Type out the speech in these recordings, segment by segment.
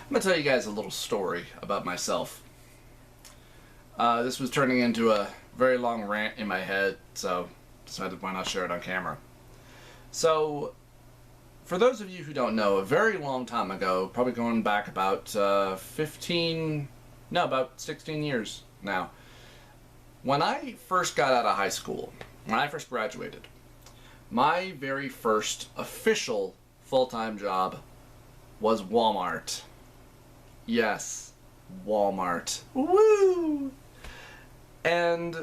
I'm going to tell you guys a little story about myself. This was turning into a very long rant in my head, so decided why not share it on camera. So, for those of you who don't know, a very long time ago, probably going back about about 16 years now, when I first got out of high school, when I first graduated, my very first official full-time job was Wal-Mart. Yes, Wal-Mart. Woo! And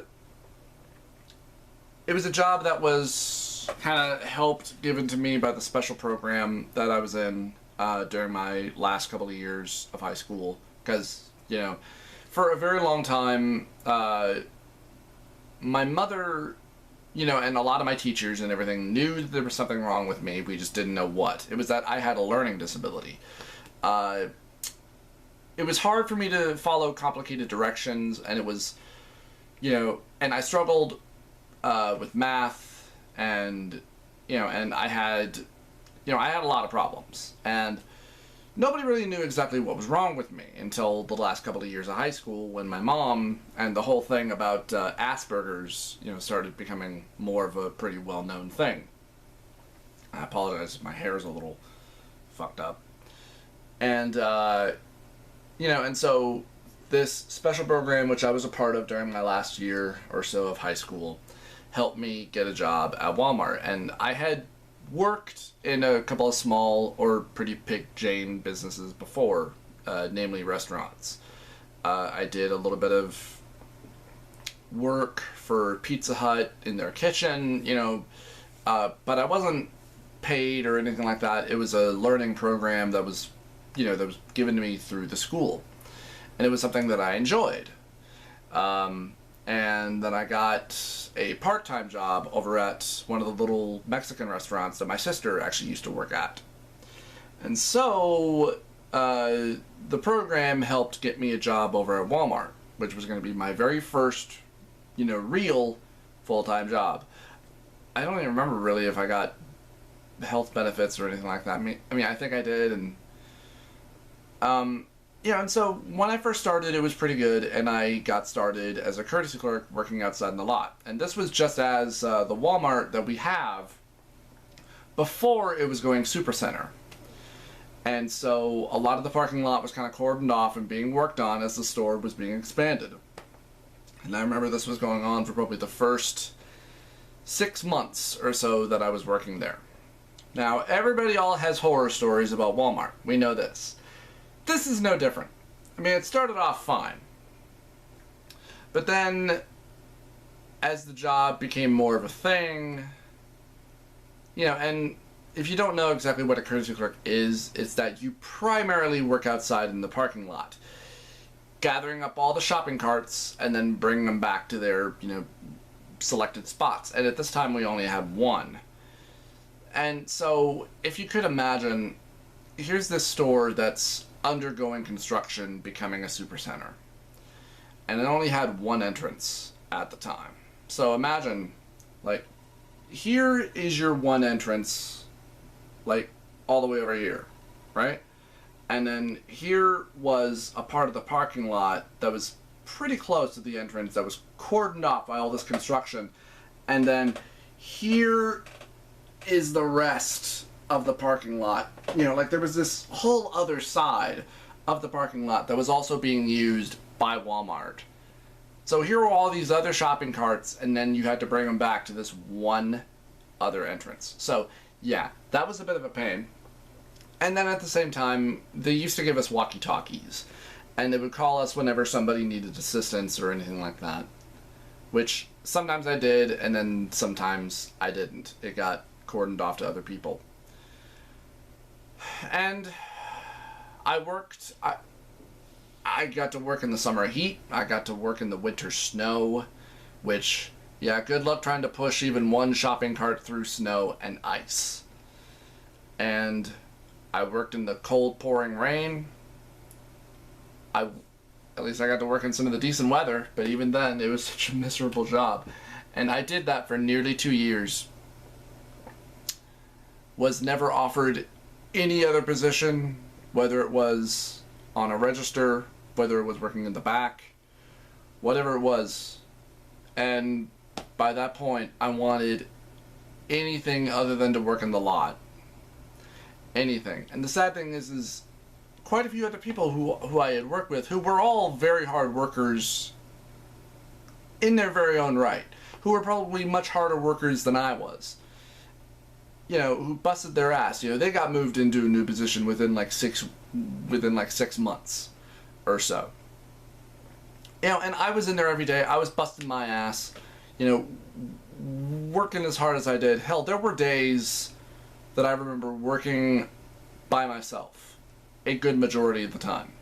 it was a job that was kind of helped given to me by the special program that I was in during my last couple of years of high school. Because, you know, for a very long time, my mother, you know, and a lot of my teachers and everything knew that there was something wrong with me. We just didn't know what. It was that I had a learning disability. It was hard for me to follow complicated directions, and it was, you know, and I struggled with math, and, you know, and I had a lot of problems, and nobody really knew exactly what was wrong with me until the last couple of years of high school, when my mom and the whole thing about Asperger's, you know, started becoming more of a pretty well-known thing. I apologize if my hair is a little fucked up. And, you know, and so this special program, which I was a part of during my last year or so of high school, helped me get a job at Walmart. And I had worked in a couple of small or pretty big chain businesses before, namely restaurants. I did a little bit of work for Pizza Hut in their kitchen, you know, but I wasn't paid or anything like that. It was a learning program that was, you know, that was given to me through the school. And it was something that I enjoyed. And then I got a part-time job over at one of the little Mexican restaurants that my sister actually used to work at. And so the program helped get me a job over at Walmart, which was going to be my very first, you know, real full-time job. I don't even remember really if I got health benefits or anything like that. I mean, I think I did, and yeah, and so when I first started, it was pretty good, and I got started as a courtesy clerk working outside in the lot. And this was just as the Walmart that we have before it was going Supercenter. And so a lot of the parking lot was kind of cordoned off and being worked on as the store was being expanded. And I remember this was going on for probably the first 6 months or so that I was working there. Now, everybody all has horror stories about Walmart. We know this. This is no different. I mean, it started off fine. But then, as the job became more of a thing, you know, and if you don't know exactly what a courtesy clerk is, it's that you primarily work outside in the parking lot, gathering up all the shopping carts and then bringing them back to their, you know, selected spots. And at this time, we only had one. And so, if you could imagine, here's this store that's undergoing construction, becoming a supercenter, and it only had one entrance at the time. So imagine, like, here is your one entrance, like, all the way over here, right? And then here was a part of the parking lot that was pretty close to the entrance that was cordoned off by all this construction, and then here is the rest of the parking lot. You know, like, there was this whole other side of the parking lot that was also being used by Walmart. So here were all these other shopping carts, and then you had to bring them back to this one other entrance. So yeah, that was a bit of a pain. And then at the same time, they used to give us walkie-talkies, and they would call us whenever somebody needed assistance or anything like that, which sometimes I did, and then sometimes I didn't. It got cordoned off to other people. And I got to work in the summer heat. I got to work in the winter snow, which, yeah, good luck trying to push even one shopping cart through snow and ice. And I worked in the cold pouring rain. At least I got to work in some of the decent weather, but even then, it was such a miserable job. And I did that for nearly 2 years. Was never offered any other position, whether it was on a register, whether it was working in the back, whatever it was. And by that point, I wanted anything other than to work in the lot. Anything. And the sad thing is quite a few other people who I had worked with, who were all very hard workers in their very own right, who were probably much harder workers than I was, you know, who busted their ass. You know, they got moved into a new position within like 6 months or so. You know, and I was in there every day. I was busting my ass, you know, working as hard as I did. Hell, there were days that I remember working by myself a good majority of the time,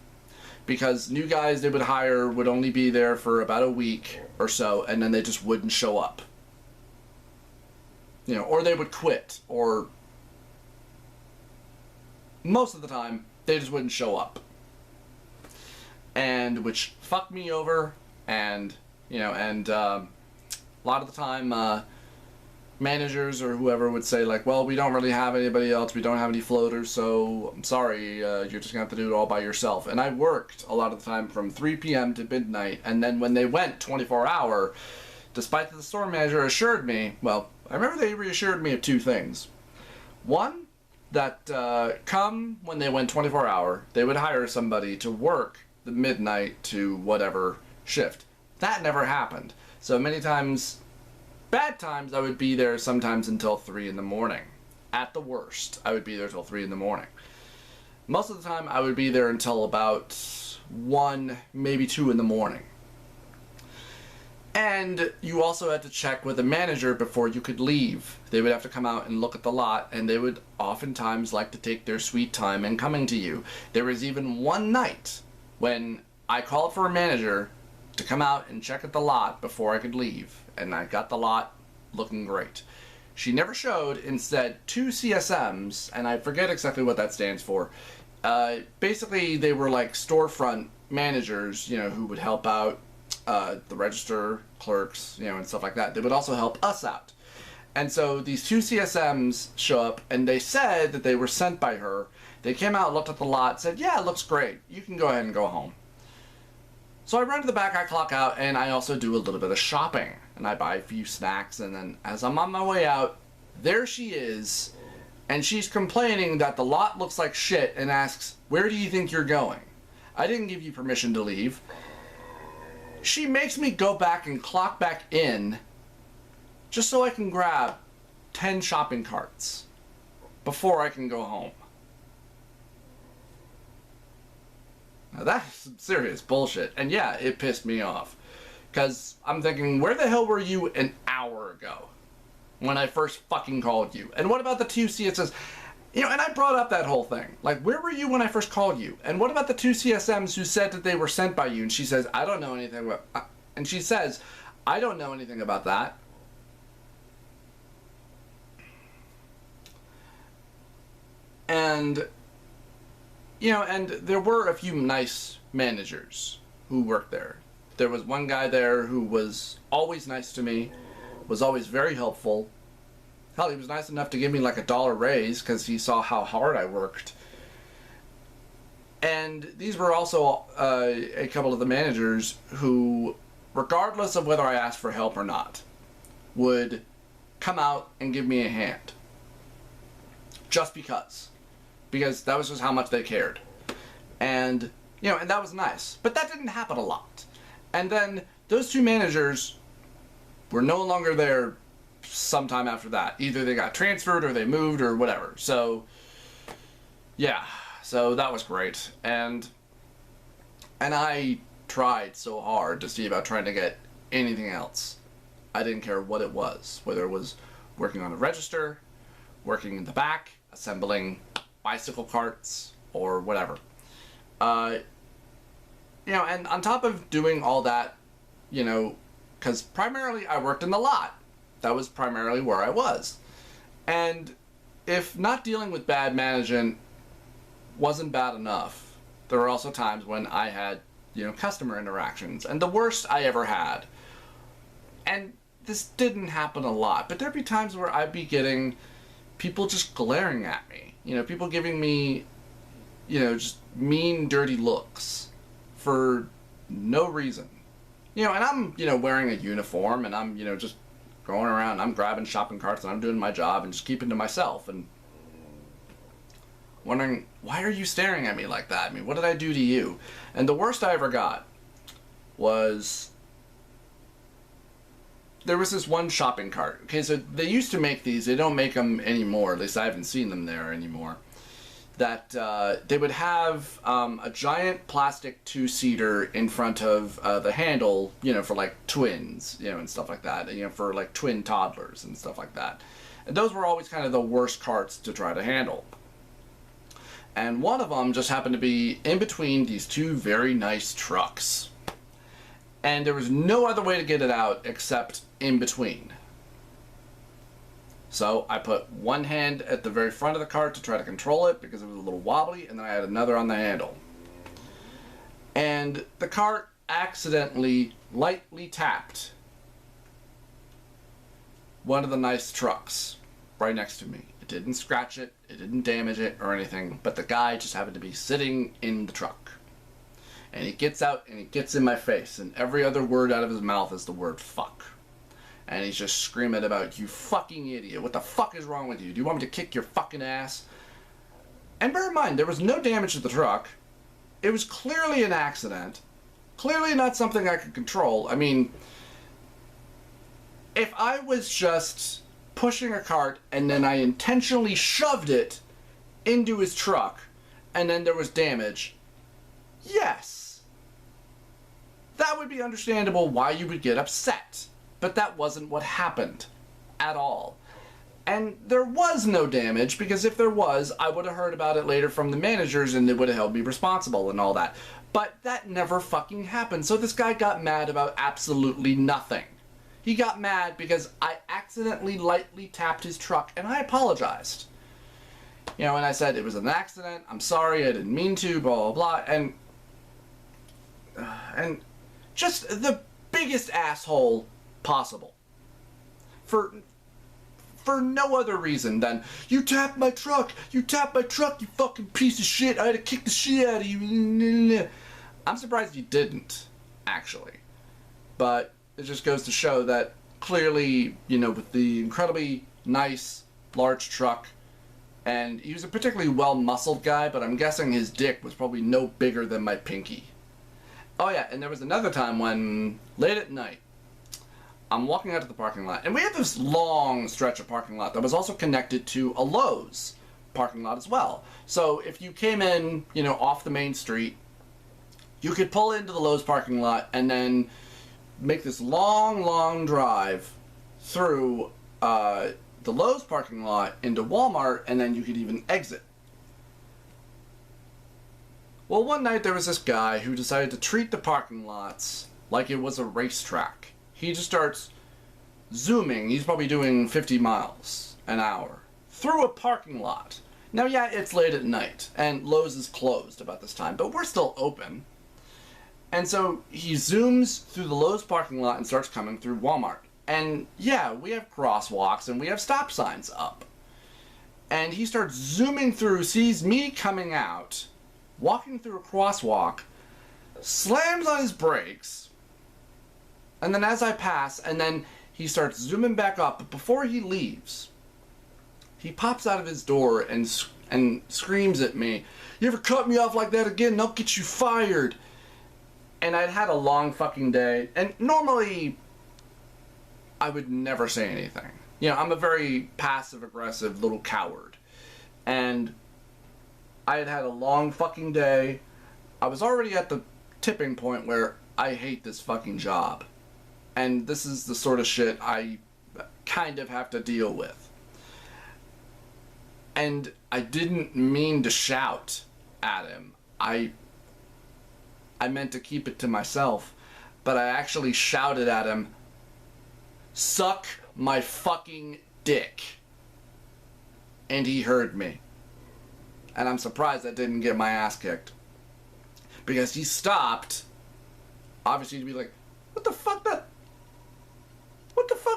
because new guys they would hire would only be there for about a week or so, and then they just wouldn't show up. You know, or they would quit, or most of the time they just wouldn't show up. And which fucked me over, and, you know, and a lot of the time managers or whoever would say like, well, we don't really have anybody else, we don't have any floaters, so I'm sorry, you're just gonna have to do it all by yourself. And I worked a lot of the time from 3 p.m. to midnight, and then when they went 24-hour, despite that the store manager assured me, well, I remember they reassured me of two things. One, that come when they went 24-hour, they would hire somebody to work the midnight to whatever shift. That never happened. So many times, bad times, I would be there sometimes until 3 in the morning. At the worst, I would be there till 3 in the morning. Most of the time, I would be there until about 1, maybe 2 in the morning. And you also had to check with the manager before you could leave. They would have to come out and look at the lot, and they would oftentimes like to take their sweet time in coming to you. There was even one night when I called for a manager to come out and check at the lot before I could leave, and I got the lot looking great. She never showed, instead 2 CSMs, and I forget exactly what that stands for. Basically, they were like storefront managers, you know, who would help out the register clerks, you know, and stuff like that. They would also help us out. And so these 2 CSMs show up, and they said that they were sent by her. They came out, looked at the lot, said, yeah, it looks great. You can go ahead and go home. So I run to the back, I clock out, and I also do a little bit of shopping. And I buy a few snacks, and then as I'm on my way out, there she is, and she's complaining that the lot looks like shit and asks, where do you think you're going? I didn't give you permission to leave. She makes me go back and clock back in just so I can grab 10 shopping carts before I can go home. Now that's some serious bullshit. And yeah, it pissed me off. Because I'm thinking, where the hell were you an hour ago when I first fucking called you? And what about the 2 CSMs? You know, and I brought up that whole thing. Like, where were you when I first called you? And what about the 2 CSMs who said that they were sent by you? And she says, I don't know anything about... And she says, I don't know anything about that. And, you know, and there were a few nice managers who worked there. There was one guy there who was always nice to me, was always very helpful. Hell, he was nice enough to give me like $1 raise because he saw how hard I worked. And these were also a couple of the managers who, regardless of whether I asked for help or not, would come out and give me a hand. Just because. Because that was just how much they cared. And, you know, and that was nice. But that didn't happen a lot. And then those 2 managers were no longer there sometime after that. Either they got transferred or they moved or whatever. So, yeah. So that was great. And I tried so hard to see about trying to get anything else. I didn't care what it was. Whether it was working on a register, working in the back, assembling bicycle carts, or whatever. You know, and on top of doing all that, you know, because primarily I worked in the lot. That was primarily where I was. And if not dealing with bad management wasn't bad enough, there were also times when I had, you know, customer interactions. And the worst I ever had, and this didn't happen a lot, but there'd be times where I'd be getting people just glaring at me. You know, people giving me just mean, dirty looks for no reason. And I'm, wearing a uniform, and I'm, just going around, I'm grabbing shopping carts, and I'm doing my job and just keeping to myself, and wondering, why are you staring at me like that? I mean, what did I do to you? And the worst I ever got was, there was this one shopping cart. Okay, so they used to make these. They don't make them anymore. At least I haven't seen them there anymore. That they would have a giant plastic two-seater in front of the handle, for like twins, and stuff like that. For like twin toddlers and stuff like that. And those were always kind of the worst carts to try to handle. And one of them just happened to be in between these two very nice trucks. And there was no other way to get it out except in between. So I put one hand at the very front of the cart to try to control it because it was a little wobbly, and then I had another on the handle. And the cart accidentally lightly tapped one of the nice trucks right next to me. It didn't scratch it, it didn't damage it or anything, but the guy just happened to be sitting in the truck. And he gets out and he gets in my face, and every other word out of his mouth is the word fuck. And he's just screaming about, you fucking idiot, what the fuck is wrong with you? Do you want me to kick your fucking ass? And bear in mind, there was no damage to the truck. It was clearly an accident. Clearly not something I could control. I mean, if I was just pushing a cart and then I intentionally shoved it into his truck and then there was damage, yes, that would be understandable why you would get upset. But that wasn't what happened at all. And there was no damage, because if there was, I would have heard about it later from the managers and they would have held me responsible and all that. But that never fucking happened. So this guy got mad about absolutely nothing. He got mad because I accidentally lightly tapped his truck, and I apologized. And I said it was an accident, I'm sorry, I didn't mean to, blah, blah, blah. And just the biggest asshole possible. For no other reason than, you tapped my truck, you fucking piece of shit, I had to kick the shit out of you. I'm surprised you didn't, actually. But it just goes to show that clearly, with the incredibly nice, large truck, and he was a particularly well-muscled guy, but I'm guessing his dick was probably no bigger than my pinky. Oh yeah, and there was another time when, late at night, I'm walking out to the parking lot, and we had this long stretch of parking lot that was also connected to a Lowe's parking lot as well. So if you came in, off the main street, you could pull into the Lowe's parking lot and then make this long, long drive through the Lowe's parking lot into Wal-Mart, and then you could even exit. Well, one night there was this guy who decided to treat the parking lots like it was a racetrack. He just starts zooming, he's probably doing 50 miles an hour, through a parking lot. Now, yeah, it's late at night, and Lowe's is closed about this time, but we're still open. And so he zooms through the Lowe's parking lot and starts coming through Walmart. And yeah, we have crosswalks and we have stop signs up. And he starts zooming through, sees me coming out, walking through a crosswalk, slams on his brakes, and then as I pass, and then he starts zooming back up, but before he leaves, he pops out of his door and screams at me, "You ever cut me off like that again, I'll get you fired." And I'd had a long fucking day, and normally I would never say anything. I'm a very passive-aggressive little coward. And I had had a long fucking day. I was already at the tipping point where I hate this fucking job. And this is the sort of shit I kind of have to deal with. And I didn't mean to shout at him. I meant to keep it to myself. But I actually shouted at him, "Suck my fucking dick." And he heard me. And I'm surprised I didn't get my ass kicked. Because he stopped, obviously, to be like, what the fuck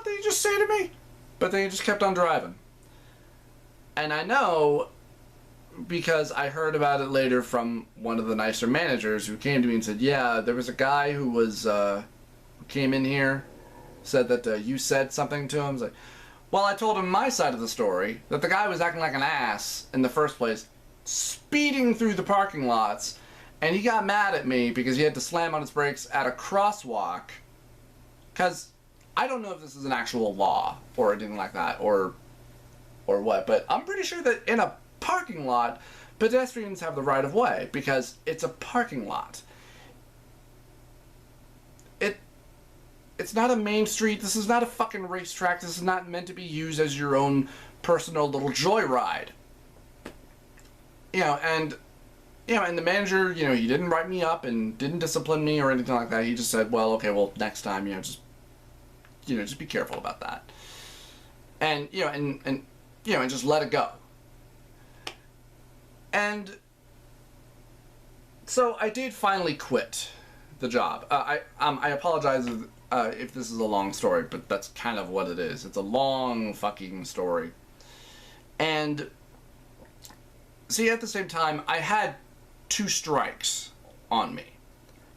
did he just say to me? But then he just kept on driving. And I know, because I heard about it later from one of the nicer managers who came to me and said, yeah, there was a guy who was, who came in here, said that you said something to him. I was like, well, I told him my side of the story, that the guy was acting like an ass in the first place, speeding through the parking lots, and he got mad at me because he had to slam on his brakes at a crosswalk, because I don't know if this is an actual law or anything like that, or what, but I'm pretty sure that in a parking lot, pedestrians have the right of way, because it's a parking lot. It's not a main street. This is not a fucking racetrack. This is not meant to be used as your own personal little joyride. And the manager, he didn't write me up and didn't discipline me or anything like that. He just said, well, okay, well, next time, just be careful about that. And, and just let it go. And so I did finally quit the job. I apologize if this is a long story, but that's kind of what it is. It's a long fucking story. And see, at the same time, I had 2 strikes on me.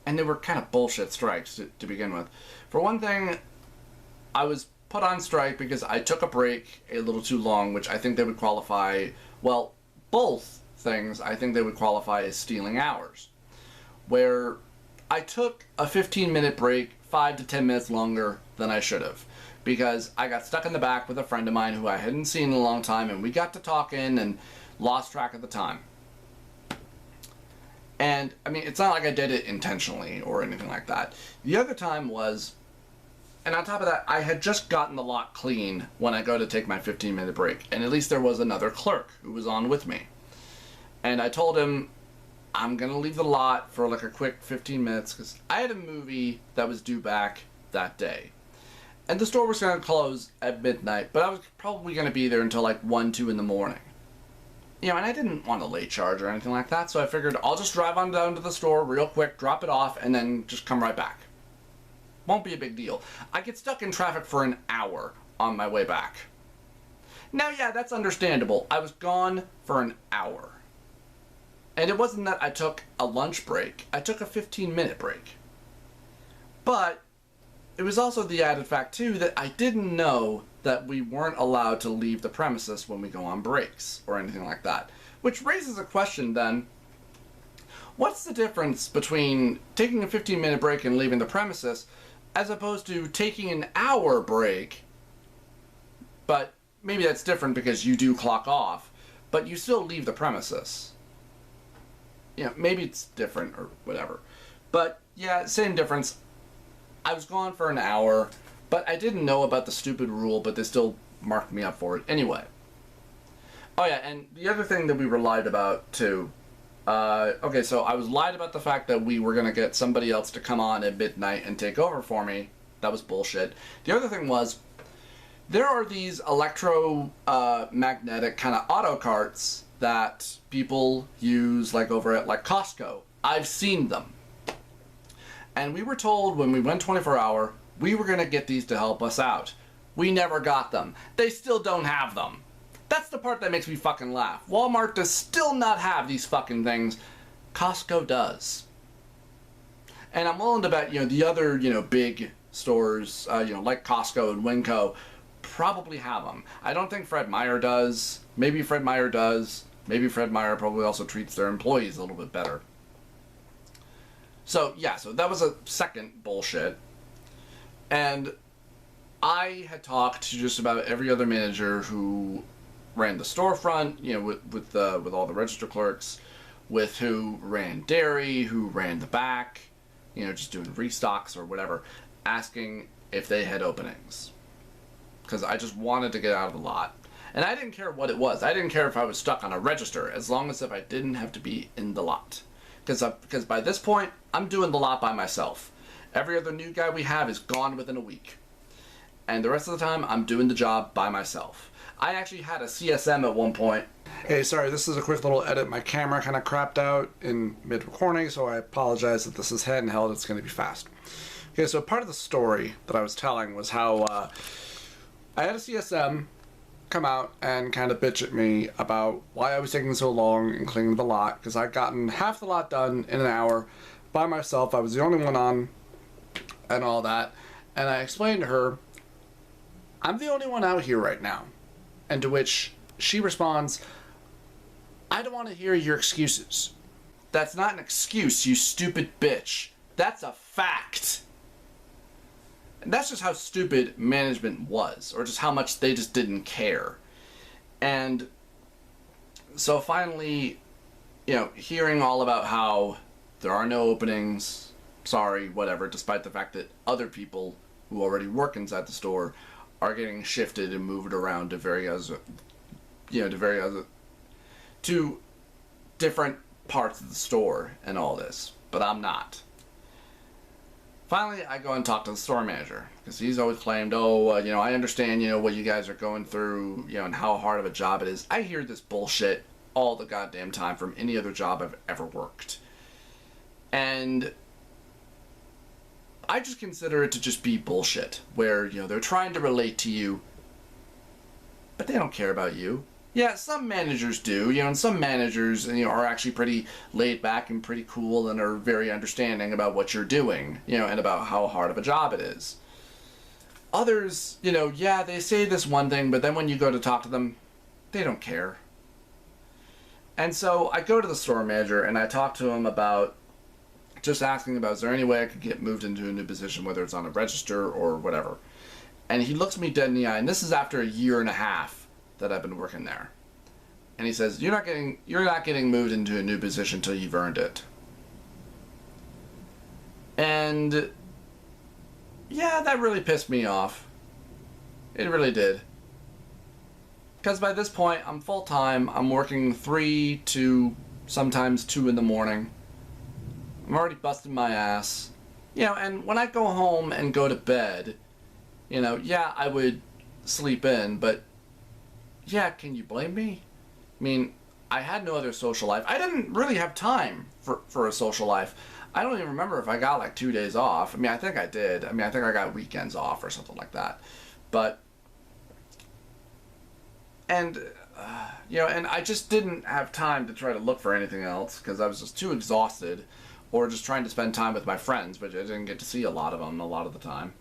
And they were kind of bullshit strikes to begin with. For one thing, I was put on strike because I took a break a little too long, which I think they would qualify, well, both things I think they would qualify as stealing hours. Where I took a 15-minute break 5 to 10 minutes longer than I should have, because I got stuck in the back with a friend of mine who I hadn't seen in a long time, and we got to talking and lost track of the time. And, I mean, it's not like I did it intentionally or anything like that. The other time was, and on top of that, I had just gotten the lot clean when I go to take my 15-minute break, and at least there was another clerk who was on with me. And I told him, I'm going to leave the lot for like a quick 15 minutes because I had a movie that was due back that day. And the store was going to close at midnight, but I was probably going to be there until like 1, 2 in the morning. And I didn't want a late charge or anything like that, so I figured I'll just drive on down to the store real quick, drop it off, and then just come right back. Won't be a big deal. I get stuck in traffic for an hour on my way back. Now, yeah, that's understandable. I was gone for an hour. And it wasn't that I took a lunch break. I took a 15-minute break. But it was also the added fact, too, that I didn't know that we weren't allowed to leave the premises when we go on breaks or anything like that. Which raises a question, then. What's the difference between taking a 15-minute break and leaving the premises as opposed to taking an hour break, but maybe that's different because you do clock off, but you still leave the premises? Maybe it's different or whatever. But, yeah, same difference. I was gone for an hour, but I didn't know about the stupid rule, but they still marked me up for it anyway. Oh, yeah, and the other thing that we were lied about, too. Okay, so I was lied about the fact that we were going to get somebody else to come on at midnight and take over for me. That was bullshit. The other thing was, there are these electromagnetic kind of auto carts that people use like over at like Costco. I've seen them. And we were told when we went 24-hour, we were going to get these to help us out. We never got them. They still don't have them. That's the part that makes me fucking laugh. Wal-Mart does still not have these fucking things. Costco does. And I'm willing to bet, the other, big stores, like Costco and Winco probably have them. I don't think Fred Meyer does. Maybe Fred Meyer does. Maybe Fred Meyer probably also treats their employees a little bit better. So, yeah, so that was a second bullshit. And I had talked to just about every other manager who ran the storefront, with all the register clerks, with who ran dairy, who ran the back, just doing restocks or whatever, asking if they had openings. Because I just wanted to get out of the lot. And I didn't care what it was. I didn't care if I was stuck on a register, as long as if I didn't have to be in the lot. Because by this point, I'm doing the lot by myself. Every other new guy we have is gone within a week. And the rest of the time, I'm doing the job by myself. I actually had a CSM at one point. Hey, sorry, this is a quick little edit. My camera kind of crapped out in mid-recording, so I apologize that this is handheld. It's going to be fast. Okay, so part of the story that I was telling was how I had a CSM, come out and kind of bitch at me about why I was taking so long in cleaning the lot, because I'd gotten half the lot done in an hour by myself. I was the only one on and all that. And I explained to her, I'm the only one out here right now. And to which she responds, I don't want to hear your excuses. That's not an excuse, you stupid bitch. That's a fact. And that's just how stupid management was, or just how much they just didn't care. And so finally, hearing all about how there are no openings, sorry, whatever, despite the fact that other people who already work inside the store are getting shifted and moved around to different parts of the store and all this, but I'm not. Finally, I go and talk to the store manager, because he's always claimed, I understand, what you guys are going through, and how hard of a job it is. I hear this bullshit all the goddamn time from any other job I've ever worked. And I just consider it to just be bullshit, where, they're trying to relate to you, but they don't care about you. Yeah, some managers do, and some managers, are actually pretty laid back and pretty cool and are very understanding about what you're doing, and about how hard of a job it is. Others, they say this one thing, but then when you go to talk to them, they don't care. And so I go to the store manager and I talk to him about just asking about, is there any way I could get moved into a new position, whether it's on a register or whatever. And he looks me dead in the eye, and this is after a year and a half that I've been working there. And he says, you're not getting moved into a new position until you've earned it. And yeah, that really pissed me off. It really did. Because by this point, I'm full-time. I'm working 3 to sometimes 2 in the morning. I'm already busting my ass. And when I go home and go to bed, I would sleep in, but yeah, can you blame me? I mean, I had no other social life. I didn't really have time for a social life. I don't even remember if I got like 2 days off. I mean, I think I did. I mean, I think I got weekends off or something like that. But, and I just didn't have time to try to look for anything else because I was just too exhausted, or just trying to spend time with my friends, which I didn't get to see a lot of them a lot of the time.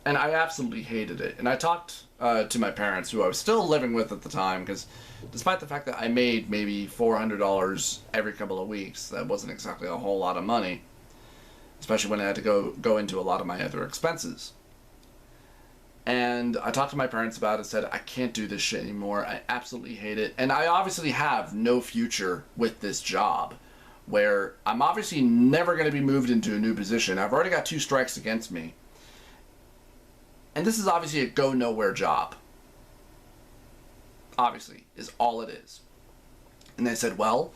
And I absolutely hated it. And I talked to my parents, who I was still living with at the time, because despite the fact that I made maybe $400 every couple of weeks, that wasn't exactly a whole lot of money, especially when I had to go into a lot of my other expenses. And I talked to my parents about it, said, I can't do this shit anymore. I absolutely hate it. And I obviously have no future with this job, where I'm obviously never going to be moved into a new position. I've already got 2 strikes against me. And this is obviously a go-nowhere job. Obviously, is all it is. And they said, well,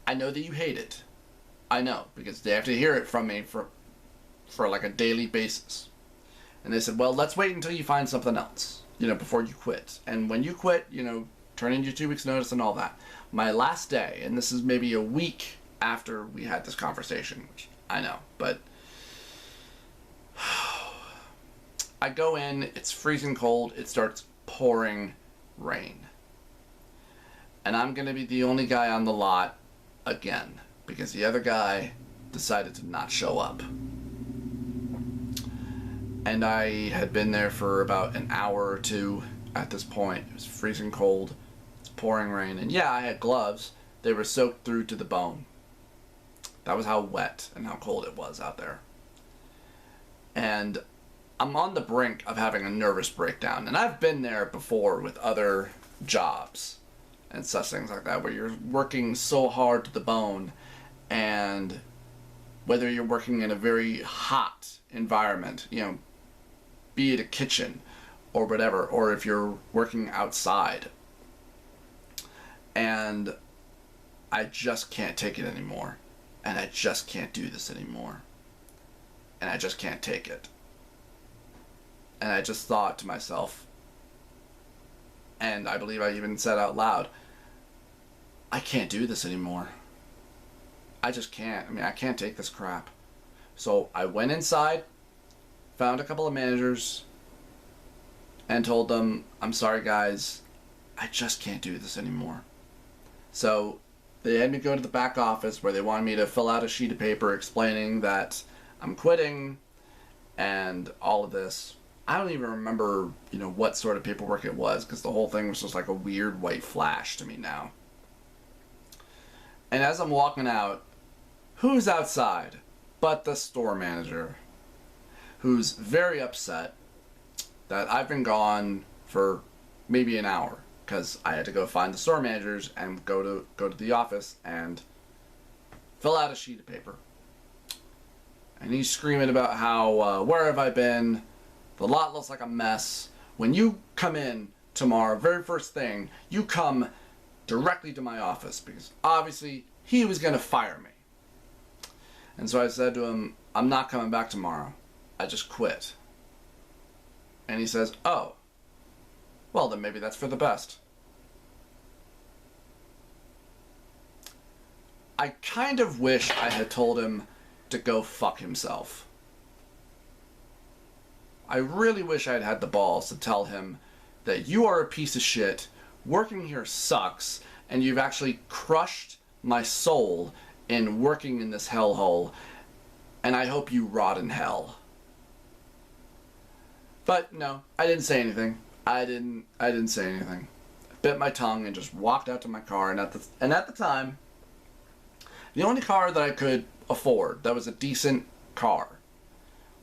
I know that you hate it. I know, because they have to hear it from me for like a daily basis. And they said, well, let's wait until you find something else, before you quit. And when you quit, turn in your 2 weeks notice and all that. My last day, and this is maybe a week after we had this conversation, which I know, but I go in, it's freezing cold, it starts pouring rain. And I'm going to be the only guy on the lot again, because the other guy decided to not show up. And I had been there for about an hour or 2 at this point. It was freezing cold, it's pouring rain, and yeah, I had gloves. They were soaked through to the bone. That was how wet and how cold it was out there. And I'm on the brink of having a nervous breakdown. And I've been there before with other jobs and such things like that, where you're working so hard to the bone, and whether you're working in a very hot environment, be it a kitchen or whatever, or if you're working outside. And I just can't take it anymore. And I just can't do this anymore. And I just can't take it. And I just thought to myself, and I believe I even said out loud, I can't do this anymore. I just can't. I mean, I can't take this crap. So I went inside, found a couple of managers, and told them, I'm sorry guys, I just can't do this anymore. So they had me go to the back office where they wanted me to fill out a sheet of paper explaining that I'm quitting and all of this. I don't even remember, what sort of paperwork it was, because the whole thing was just like a weird white flash to me now. And as I'm walking out, who's outside but the store manager, who's very upset that I've been gone for maybe an hour, because I had to go find the store managers and go to the office and fill out a sheet of paper. And he's screaming about how, where have I been? The lot looks like a mess. When you come in tomorrow, very first thing, you come directly to my office, because obviously he was going to fire me. And so I said to him, I'm not coming back tomorrow. I just quit. And he says, oh, well then maybe that's for the best. I kind of wish I had told him to go fuck himself. I really wish I had had the balls to tell him that you are a piece of shit, working here sucks, and you've actually crushed my soul in working in this hellhole, and I hope you rot in hell. But no, I didn't say anything. I didn't say anything. I bit my tongue and just walked out to my car, and at the time, the only car that I could afford that was a decent car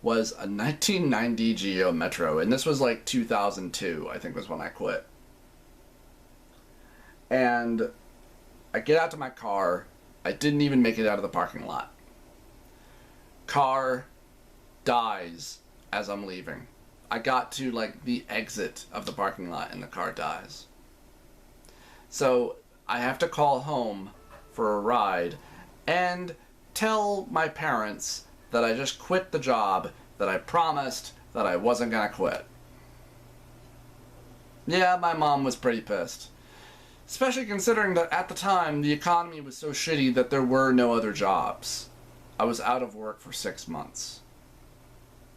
was a 1990 Geo Metro, and this was like 2002, I think was when I quit. And I get out to my car. I didn't even make it out of the parking lot. Car dies as I'm leaving. I got to like the exit of the parking lot and the car dies. So I have to call home for a ride and tell my parents that I just quit the job that I promised that I wasn't gonna quit. Yeah, my mom was pretty pissed. Especially considering that at the time the economy was so shitty that there were no other jobs. I was out of work for 6 months.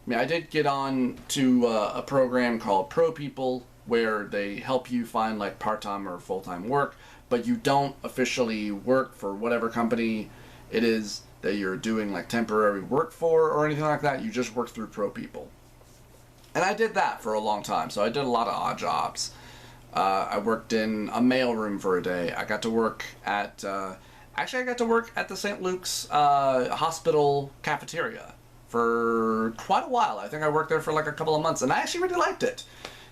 I mean, I did get on to a program called Pro People, where they help you find like part-time or full-time work, but you don't officially work for whatever company it is that you're doing like temporary work for or anything like that. You just work through Pro People. And I did that for a long time, so I did a lot of odd jobs. I worked in a mailroom for a day. I got to work at, I got to work at the St. Luke's hospital cafeteria for quite a while. I think I worked there for like a couple of months, and I actually really liked it.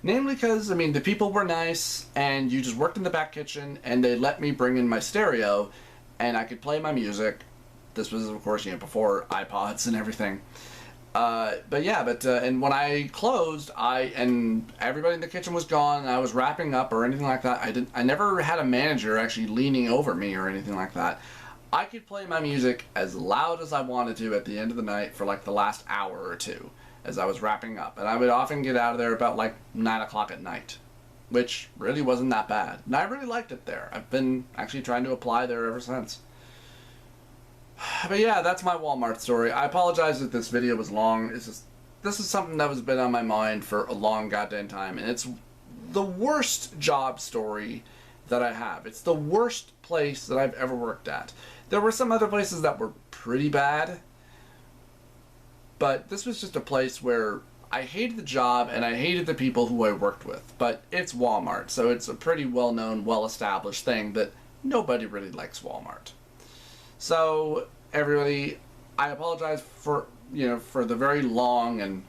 Namely because, I mean, the people were nice, and you just worked in the back kitchen, and they let me bring in my stereo, and I could play my music. This was, of course, before iPods and everything. And when I closed, and everybody in the kitchen was gone, and I was wrapping up or anything like that. I never had a manager actually leaning over me or anything like that. I could play my music as loud as I wanted to at the end of the night for like the last hour or two as I was wrapping up. And I would often get out of there about like 9 o'clock at night, which really wasn't that bad. And I really liked it there. I've been actually trying to apply there ever since. But yeah, that's my Walmart story. I apologize if this video was long. This is something that has been on my mind for a long goddamn time, and it's the worst job story that I have. It's the worst place that I've ever worked at. There were some other places that were pretty bad, but this was just a place where I hated the job and I hated the people who I worked with. But it's Walmart, so it's a pretty well-known, well-established thing that nobody really likes Walmart. So, everybody, I apologize for the very long and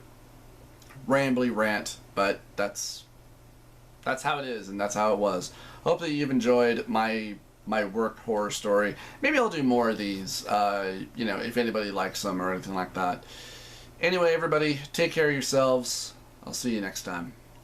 rambly rant, but that's how it is, and that's how it was. Hopefully you've enjoyed my work horror story. Maybe I'll do more of these, if anybody likes them or anything like that. Anyway, everybody, take care of yourselves. I'll see you next time.